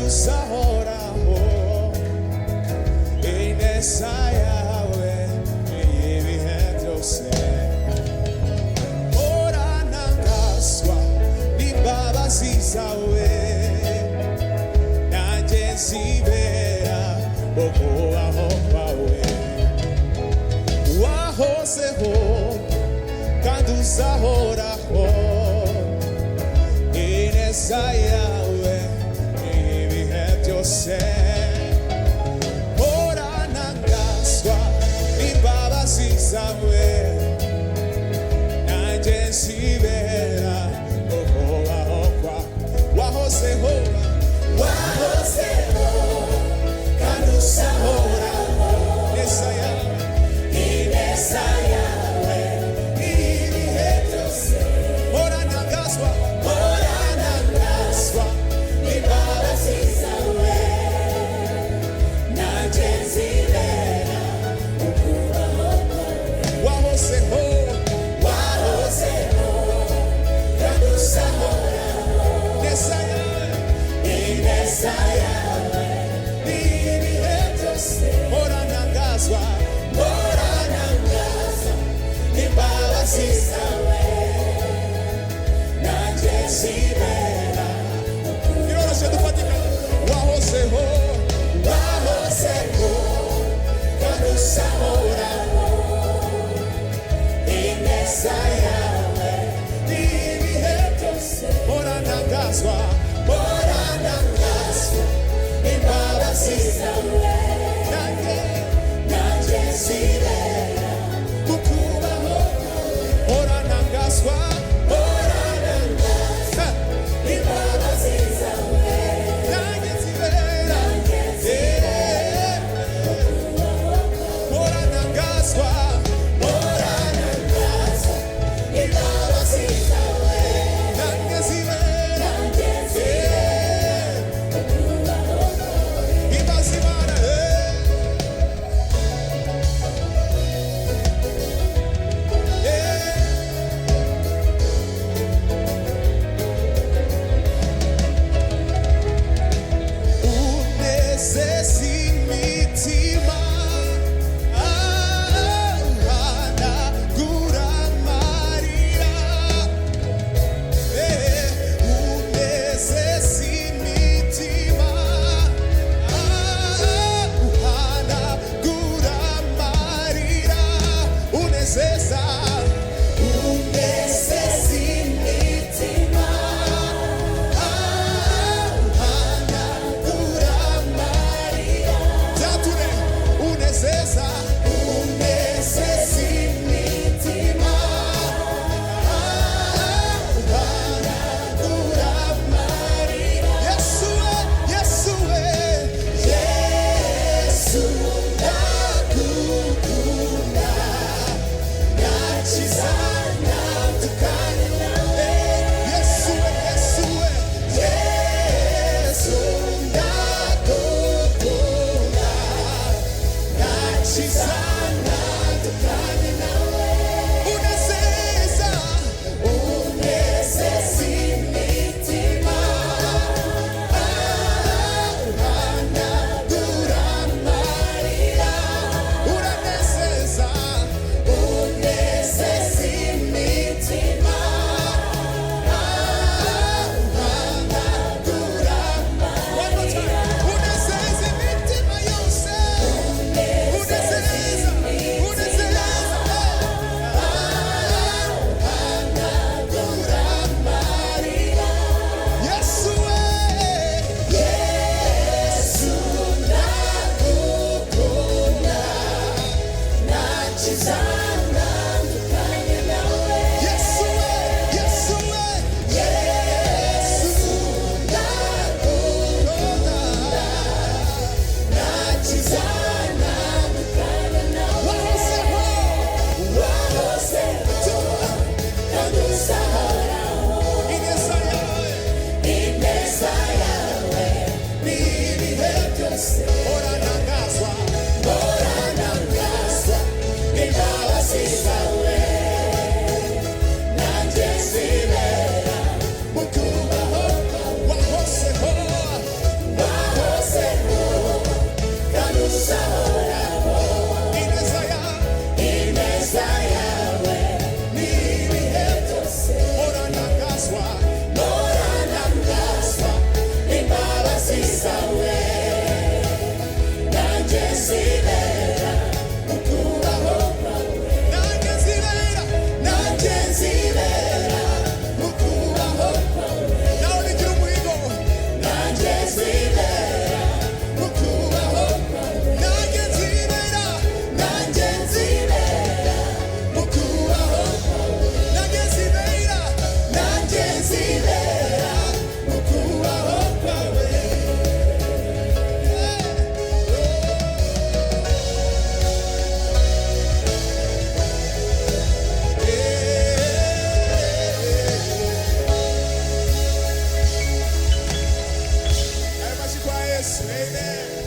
uzahoraho ineza yawe ibihe byose oranangazwa n'imbabazi zawe nanjye nzibera mu kubaho kwawe wahozeho kandi uzahoraho ineza yawe ibihe byose oranangazwa n'imbabazi zawe nanjye nzibera mu kubaho kwawe wahozeho kandi uzahoraho ineza yawe ibihe byose oranangazwa n'imbabazi zawe nanjye nzibera mu kubaho kwawe wahozeho kandi uzahoraho ineza yawe ibihe byose oranangazwa n'imbabazi zawe nanjye nzibera biroroshye dufatika wahozeho kandi uzahoraho ineza yawe ibihe byose oranangazwa n'imbabazi zawe nanjye nzibera mu kubaho oranangazwa n'imbabazi zawe nanjye nzibera oranangazwa n'imbabazi zawe nanjye nzibera ibazimana unezeza imitima ahanagura amarira unezeza imitima ahanagura amarira unezeza imitima ahanagura amarira byature unezeza imitima ahanagura amarira Yesu ndagukunda nakiza natandukanye nawe Yesu ndagukunda nakiza natandukanye nawe unezeza imitima ahanagura amarira uranezeza imitima ahanagura amarira unezeza imitima yose unezeza ahanagura amarira Yesu ndagukunda nakiza natandukanye nawe Yesu ndagukunda nakiza natandukanye nawe wahozeho kandi uzahoraho ineza yawe n'ibihe byose oranangazwa n'imbabazi zawe nanjye nzibera mu kubaho wahozeho Yesu, amen.